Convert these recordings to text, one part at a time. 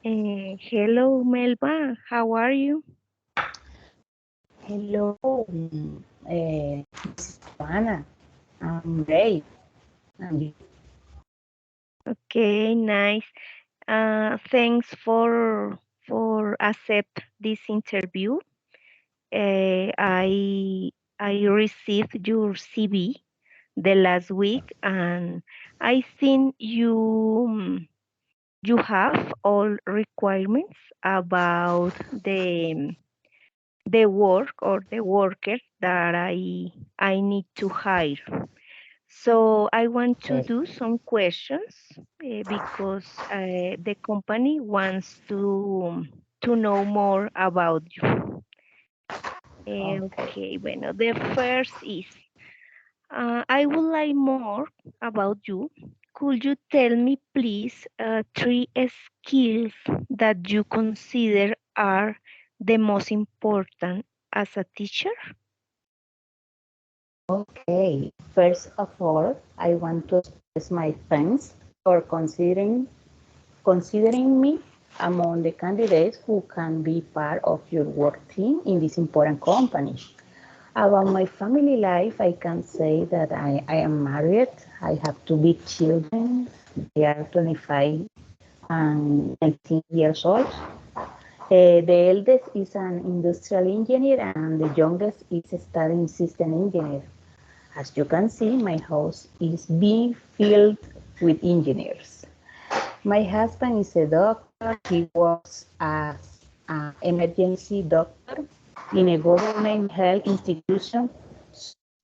Hello, Melba. How are you? Hello, Miss Johana. I'm great. And you? Okay, nice. Thanks for accept this interview. I received your CV the last week, and I think you have all requirements about the work or the worker that I need to hire. So I want to Yes. do some questions because the company wants to know more about you. Okay. Okay, bueno, the first is I would like more about you. Could you tell me, please, three skills that you consider are the most important as a teacher? Okay. First of all, I want to express my thanks for considering me among the candidates who can be part of your work team in this important company. About my family life, I can say that I am married. I have two big children. They are 25 and 19 years old. The eldest is an industrial engineer and the youngest is studying system engineer. As you can see, my house is being filled with engineers. My husband is a doctor. He works as an emergency doctor in a government health institution.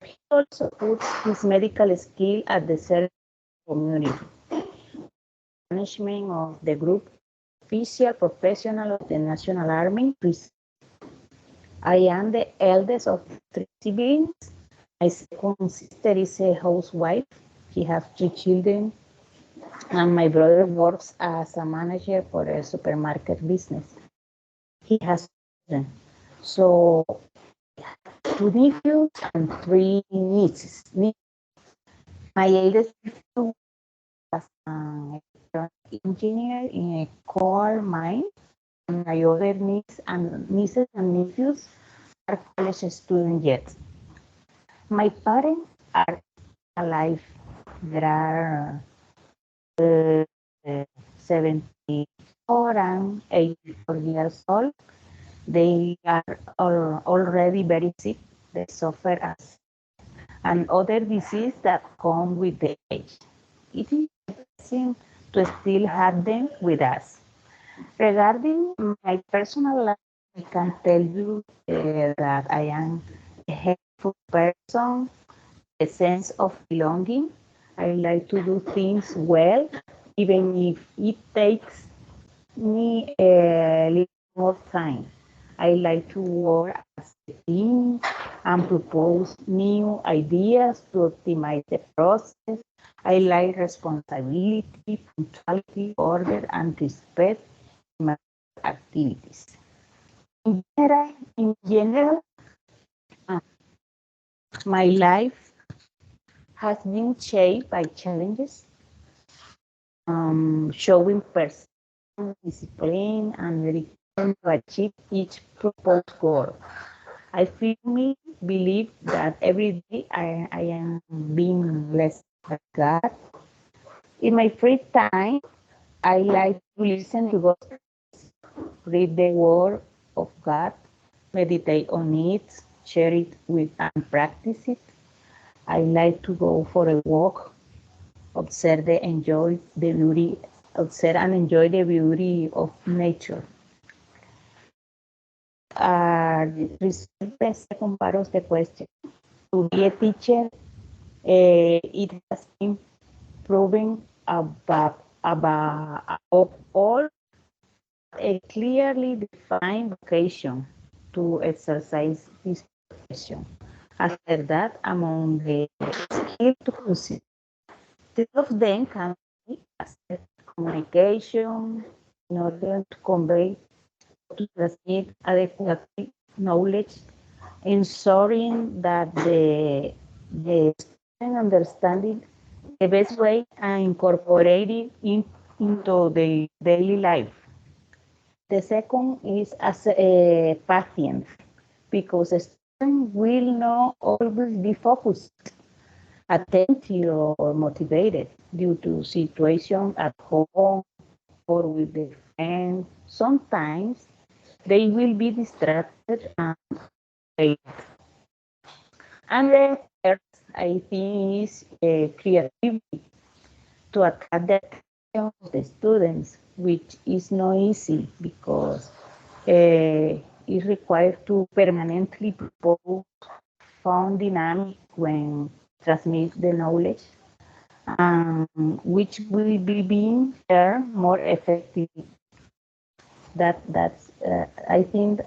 He also puts his medical skill at the service of the community. Management of the group official professional of the National Army. I am the eldest of three siblings. My second sister is a housewife. She has three children. And my brother works as a manager for a supermarket business. He has children. So two nephews and three nieces. My eldest nephew was an electronic engineer in a coal mine. And my other nieces and nephews are college students yet. My parents are alive. There are uh, 74 and 84 years old. They are already very sick. They suffer as and other disease that come with the age. It is interesting to still have them with us. Regarding my personal life, I can tell you that I am a helpful person, a sense of belonging. I like to do things well, even if it takes me a little more time. I like to work as a team and propose new ideas to optimize the process. I like responsibility, punctuality, order, and respect in my activities. In general, uh, my life has been shaped by challenges, showing personal discipline and dedication to achieve each proposed goal. I firmly believe that every day I am being blessed by God. In my free time, I like to listen to God, read the Word of God, meditate on it, share it with and practice it. I like to go for a walk, enjoy the beauty, observe and enjoy the beauty of nature. Respect the second part of the question. To be a teacher, it has been proven above all a clearly defined vocation to exercise this profession. After that, among the skills to consider, three of them can be assertive communication in order to convey to transmit adequate knowledge, ensuring that the student understanding the best way and incorporate it into the daily life. The second is as a patient, because a student will not always be focused, attentive, or motivated due to situation at home or with their friends. Sometimes they will be distracted and late. And the third, I think, is creativity to attract the attention of the students, which is not easy because it's required to permanently propose fun dynamic when transmit the knowledge, which will be being shared more effectively. That's I think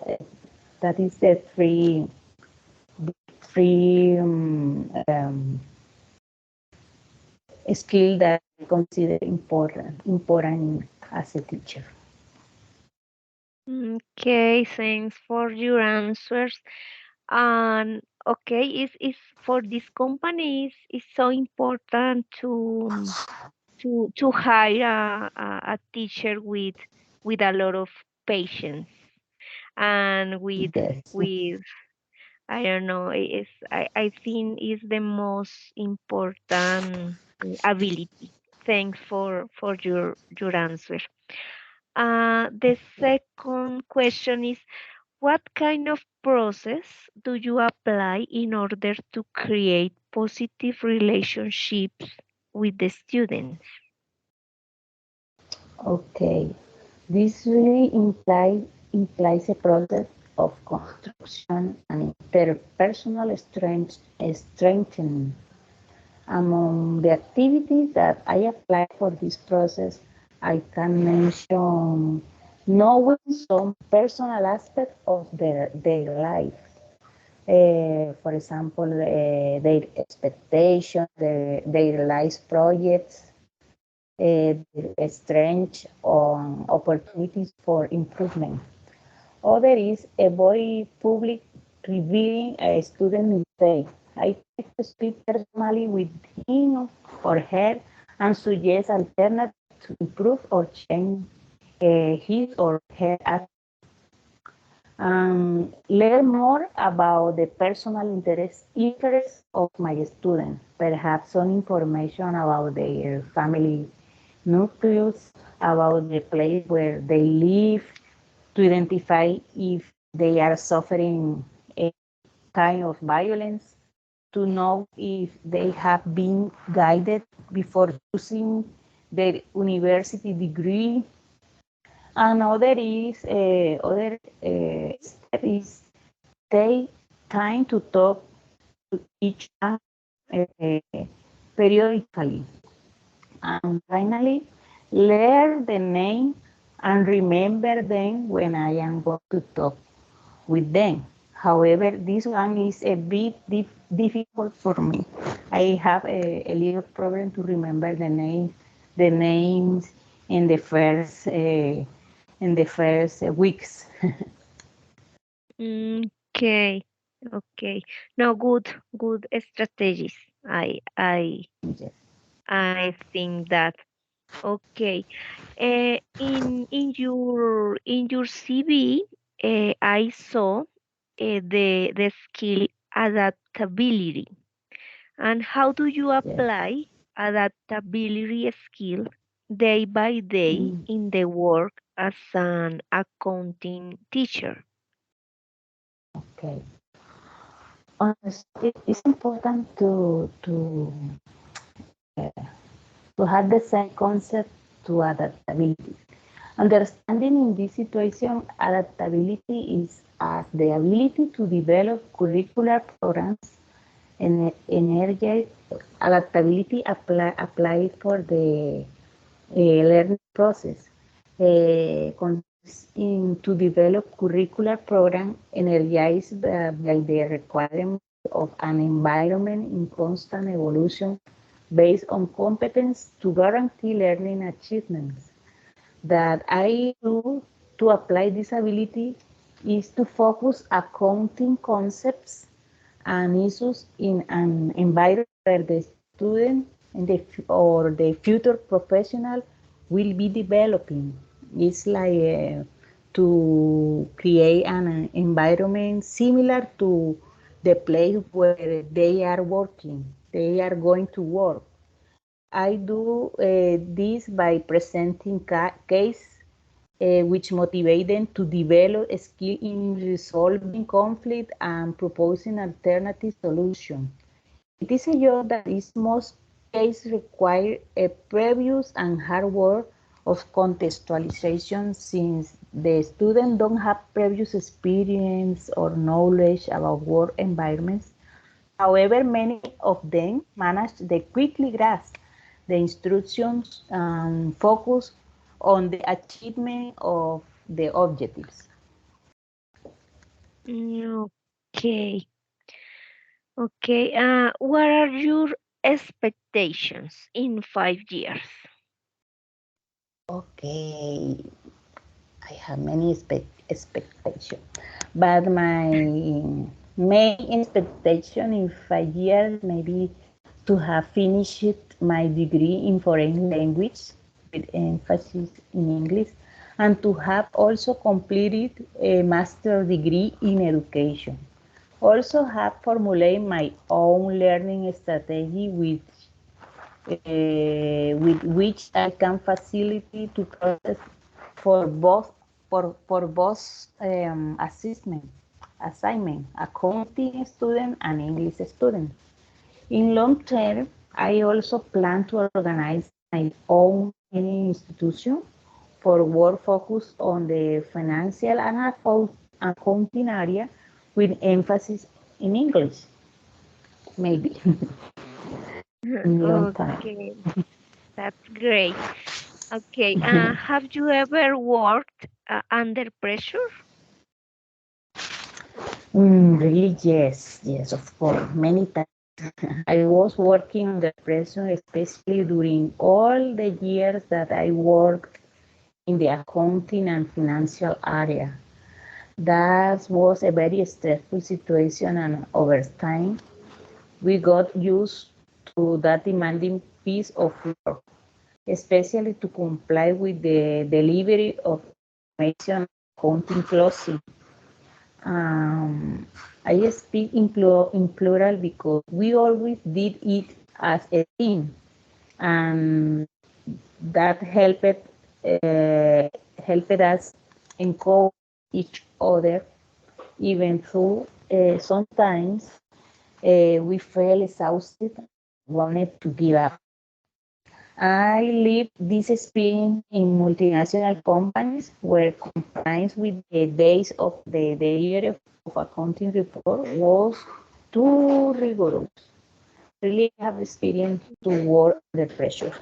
that is the three skill that I consider important as a teacher. Okay, thanks for your answers. And okay, is for this company is so important to hire a teacher with a lot of patience and Yes, with I don't know, I think is the most important ability. Thanks for your answer. The second question is, what kind of process do you apply in order to create positive relationships with the students? okay. This really implies a process of construction and interpersonal strengthening. Among the activities that I apply for this process, I can mention knowing some personal aspect of their life. For example, their expectations, their life projects, their strengths on opportunities for improvement. Other is avoid public revealing a student mistake. I try to speak personally with him or her and suggest alternatives to improve or change his or her attitude. Learn more about the personal interests of my students, perhaps some information about their family nucleus, about the place where they live, to identify if they are suffering a kind of violence, to know if they have been guided before choosing their university degree. Other step is take time to talk to each other periodically. And finally, learn the name and remember them when I am going to talk with them. However, this one is a bit difficult for me. I have a little problem to remember the names in the first weeks. Okay, okay. No, good strategies. Yes, I think that okay. In your CV, I saw the skill adaptability. And how do you yes. apply adaptability skill day by day Mm, in the work as an accounting teacher? okay. It's important to have the same concept to adaptability. Understanding in this situation, adaptability is as the ability to develop curricular programs and energy adaptability applied for the learning process. Consists in to develop curricular program energized by the requirements of an environment in constant evolution based on competence to guarantee learning achievements. That I do to apply this ability is to focus accounting concepts and issues in an environment where the student and or the future professional will be developing. It's like to create an environment similar to the place where they are working, they are going to work. I do this by presenting case which motivate them to develop a skill in resolving conflict and proposing alternative solutions. It is a job that is most cases require a previous and hard work of contextualization since the students don't have previous experience or knowledge about work environments. However, many of them manage to quickly grasp the instructions and focus on the achievement of the objectives. Okay. Okay. What are your expectations in 5 years? Okay, I have many expectations, but my main expectation in 5 years maybe to have finished my degree in foreign language with emphasis in English, and to have also completed a master degree in education. Also have formulated my own learning strategy with which I can facilitate to process for both assessment, assignment, accounting student and English student. In long term, I also plan to organize my own institution for work focused on the financial and accounting area with emphasis in English, maybe in long time. Okay, that's great. Okay, have you ever worked under pressure? Really, yes, yes, of course, many times. I was working under pressure, especially during all the years that I worked in the accounting and financial area. That was a very stressful situation, and over time, we got used to that demanding piece of work, especially to comply with the delivery of information accounting closing. Um, I speak in plural because we always did it as a team, and that helped us encourage each other, even though sometimes we felt exhausted, wanted to give up. I lived this experience in multinational companies where compliance with the days of the delivery of accounting report was too rigorous. Really have experience to work under pressure.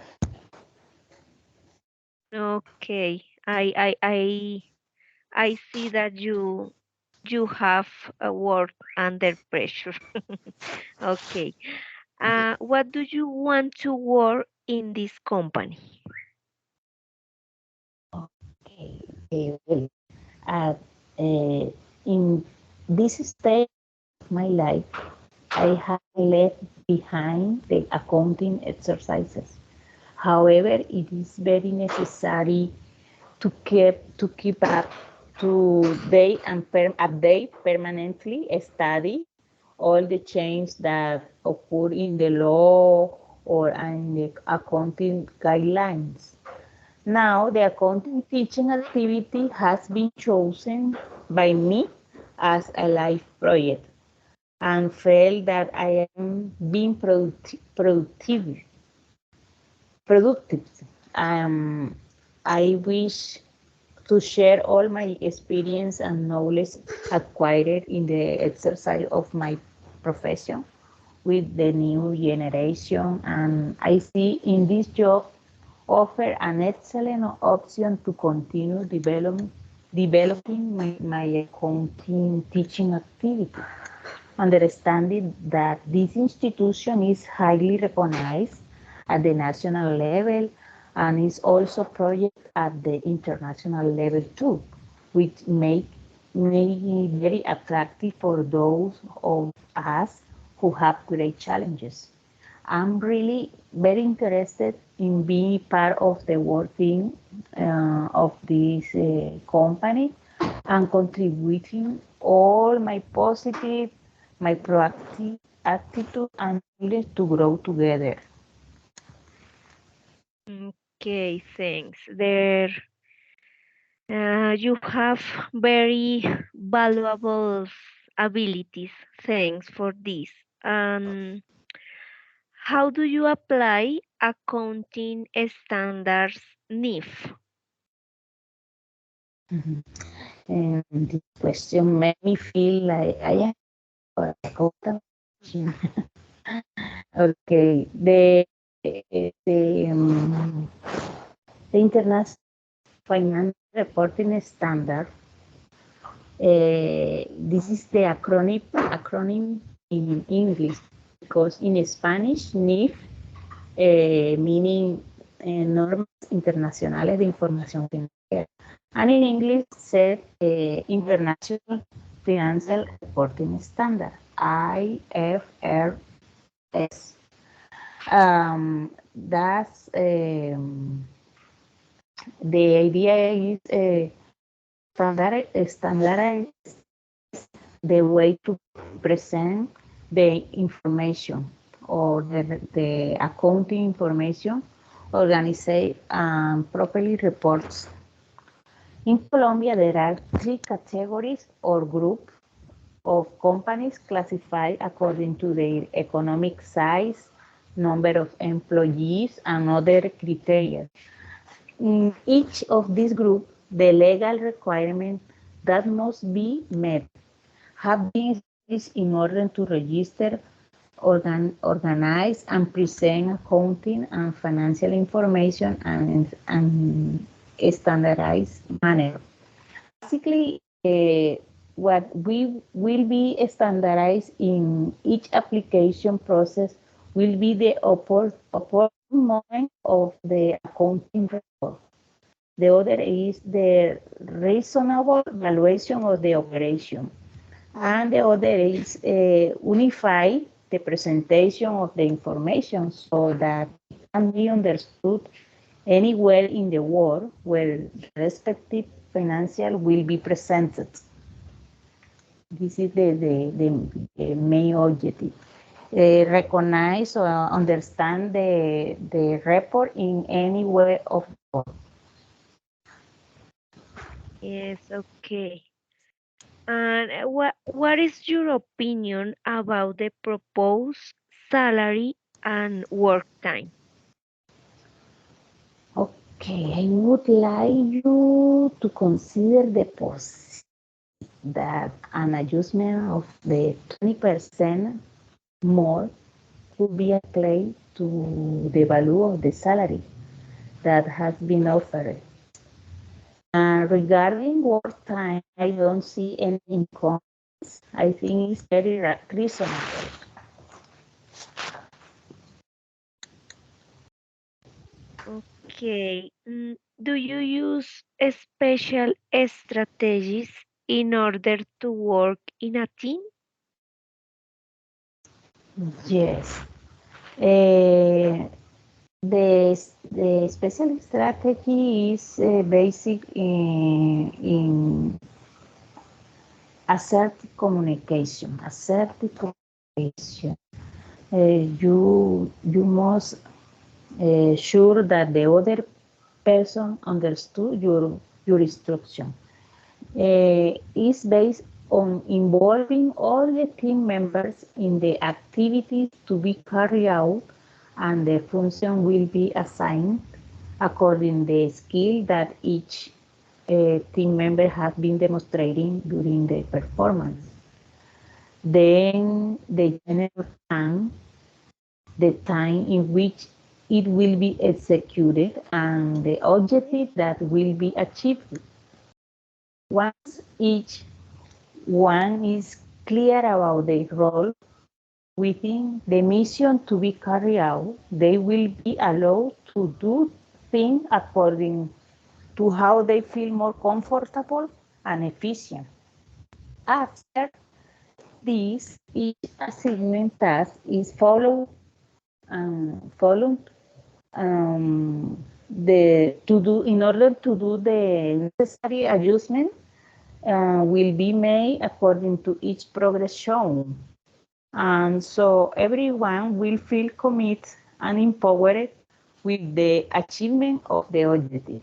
Okay, I see that you have worked under pressure. Okay. What do you want to work in this company? Okay, well, at, in this stage of my life, I have left behind the accounting exercises. However, it is very necessary to keep up to date and update permanently study all the changes that occur in the law or in the accounting guidelines. Now, the accounting teaching activity has been chosen by me as a life project and felt that I am being productive. Um, I wish to share all my experience and knowledge acquired in the exercise of my profession with the new generation, and I see in this job offer an excellent option to continue developing my accounting teaching activity, understanding that this institution is highly recognized at the national level and is also project at the international level too, which make it very attractive for those of us who have great challenges. I'm really very interested in being part of the working of this company, and contributing all my positive, my proactive attitude and willingness to grow together. Okay, thanks. You have very valuable abilities. Thanks for this. Um, how do you apply accounting standards NIF? Mhm. And this question made me feel like I am for a total. Okay, the International Financial Reporting Standard. This is the acronym in English because in Spanish NIF meaning normas internacionales de información financiera, and in English said International Financial Reporting Standard (IFRS). That's the idea is standardize the way to present the information or the accounting information, organize and properly reports. In Colombia, there are three categories or groups of companies classified according to their economic size, number of employees, and other criteria. In each of these groups, the legal requirements that must be met have been established in order to register, organize, and present accounting and financial information and standardized manner. Basically, what we will be standardized in each application process will be the opportune moment of the accounting report. The other is the reasonable valuation of the operation. And the other is unify the presentation of the information so that it can be understood anywhere in the world where the respective financial will be presented. This is the main objective. Recognize or understand the report in any way of the world. Yes, okay. And what is your opinion about the proposed salary and work time? Okay, I would like you to consider the possibility that an adjustment of the 20% more could be applied to the value of the salary that has been offered. Regarding work time, I don't see any inconvenience. I think it's very reasonable. Okay. Do you use special strategies in order to work in a team? Yes. Uh, the special strategy is basic in assertive communication. Assertive communication. You must sure that the other person understood your instruction. Is based on involving all the team members in the activities to be carried out, and the function will be assigned according to the skill that each team member has been demonstrating during the performance. Then the general plan, the time in which it will be executed, and the objective that will be achieved. Once each one is clear about their role within the mission to be carried out, they will be allowed to do things according to how they feel more comfortable and efficient. After this, each assignment task is followed the to do in order to do the necessary adjustment. will be made according to each progress shown. And so everyone will feel committed and empowered with the achievement of the objective.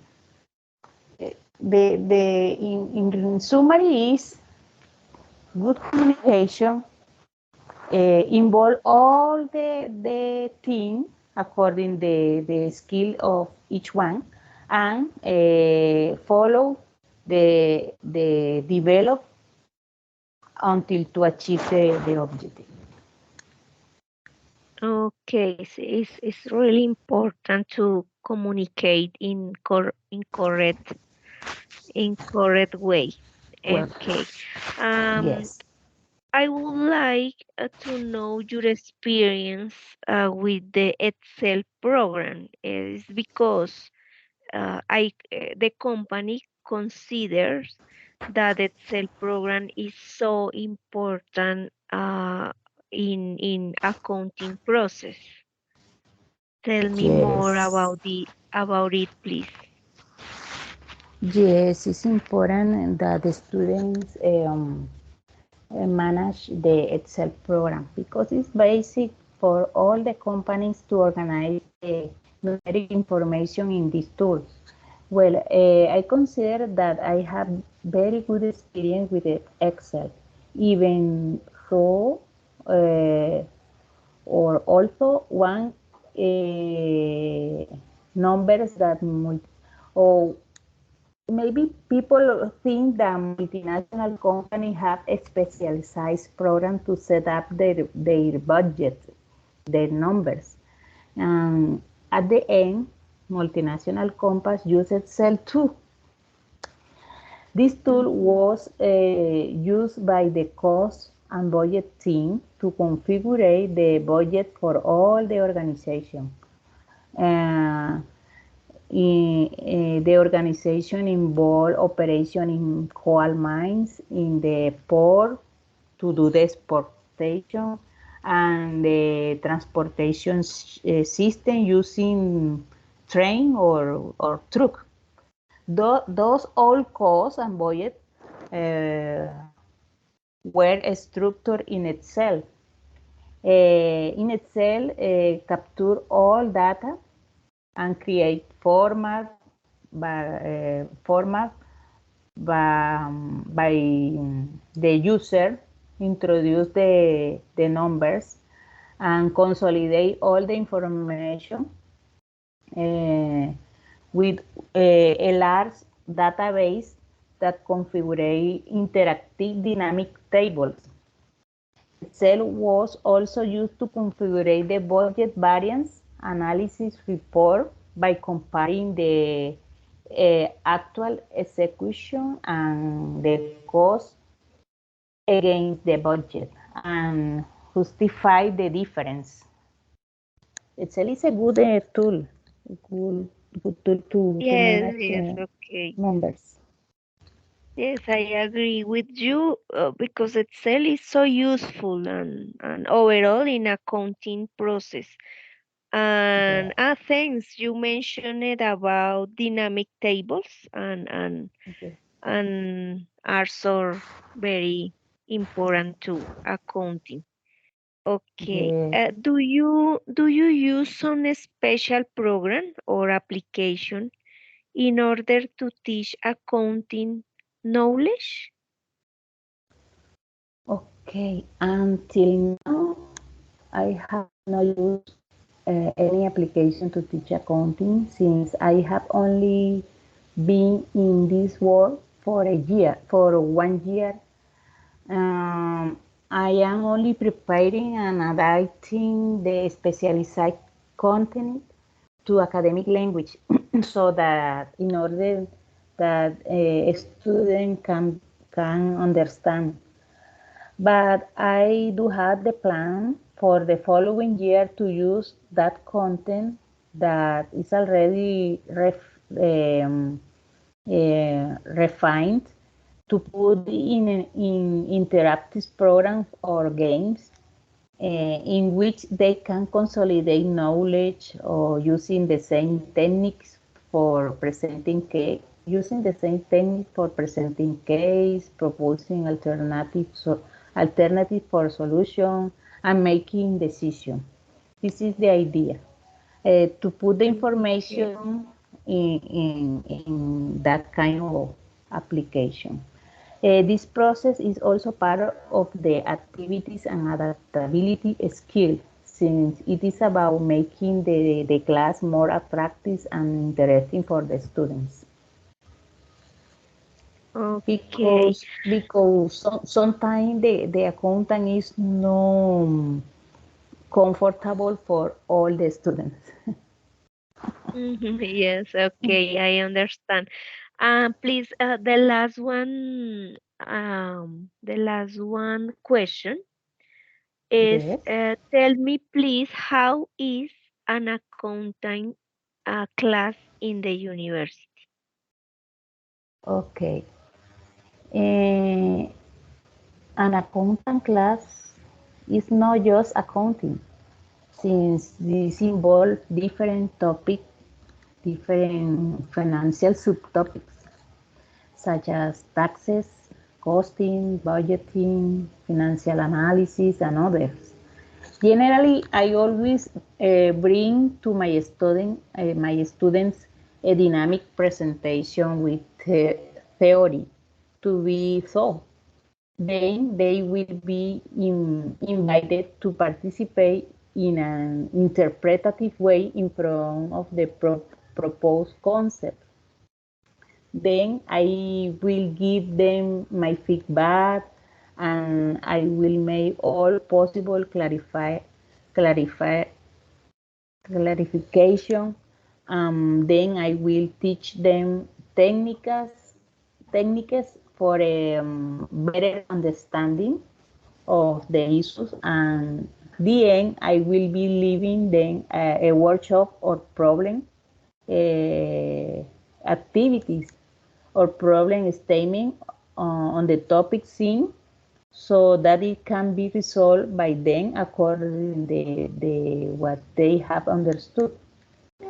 In summary is good communication involve all the team according the skill of each one and follow the develop until to achieve the objective. Okay, so it's really important to communicate in correct way. Well, Okay. Um, yes, I would like to know your experience with the Excel program. Is because the company considers that Excel program is so important in accounting process. Tell me more yes, about it, please. yes. It's important that the students manage the Excel program because it's basic for all the companies to organize the numeric information in these tools. Well, I consider that I have very good experience with the Excel, even though or also one numbers that or maybe people think that multinational companies have a specialized program to set up their budget, their numbers. And at the end, multinational companies use Excel too. This tool Mhm. was used by the cost and budget team to configure the budget for all the organization. Uh, the organization involved operation in coal mines, in the port to do the exportation, and the transportation system using train or truck. Those all costs and budget uh, were structured in Excel. In Excel, capture all data and create format by the user, introduce the numbers and consolidate all the information uh, with a large database that configure interactive dynamic tables. Excel was also used to configure the budget variance analysis report by comparing the actual execution and the cost against the budget and justify the difference. Excel is a good tool, good, good tool to Yes, manage yes, okay. numbers. Yes, I agree with you because Excel is so useful and overall in accounting process. And Yeah, thanks, you mentioned it about dynamic tables okay. and are so very important to accounting. Okay. Yes. Do you use some special program or application in order to teach accounting knowledge? Okay. Until now, I have not used any application to teach accounting since I have only been in this world for a year, for 1 year. Um, I am only preparing and adapting the specialized content to academic language so that in order that a student can understand. But I do have the plan for the following year to use that content that is already refined to put in interactive programs or games in which they can consolidate knowledge or using the same techniques for presenting case. using the same technique for presenting case, proposing alternative for solution, and making decision. This is the idea. To put the Okay. information in that kind of application. This process is also part of the activities and adaptability skill, since it is about making the class more attractive and interesting for the students. Okay. Because sometimes the accountant is no comfortable for all the students. Yes, okay, I understand. Please, the last one question is, Yes. tell me please, how is an accounting class in the university? Okay. Eh, an accountant class is not just accounting, since this involves different topics, different financial subtopics, such as taxes, costing, budgeting, financial analysis, and others. Generally, I always bring to my students a dynamic presentation with theory to be thought. Then they will be invited to participate in an interpretative way in front of the proposed concept. Then I will give them my feedback and I will make all possible clarify, clarification. Then I will teach them techniques for a better understanding of the issues, and the end I will be leaving them a workshop or problem uh, activities or problem statement on the topic seen, so that it can be resolved by them according to what they have understood.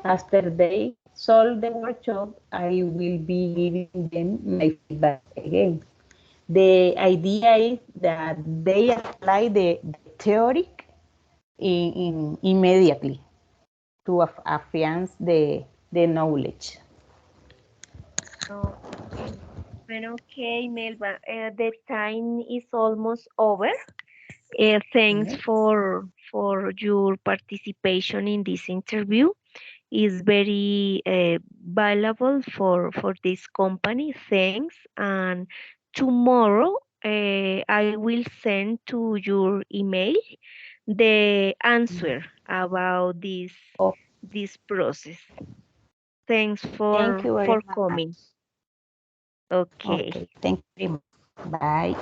After they solve the workshop, I will be giving them my feedback again. The idea is that they apply the theory immediately to advance the knowledge. Okay. Well, okay, Melba, the time is almost over. Thanks Yes. for your participation in this interview. Is very valuable for this company. Thanks. And tomorrow I will send to your email the answer about Oh, this process. Thanks thank you very for much. coming. Okay. Okay, thank you very much. Bye.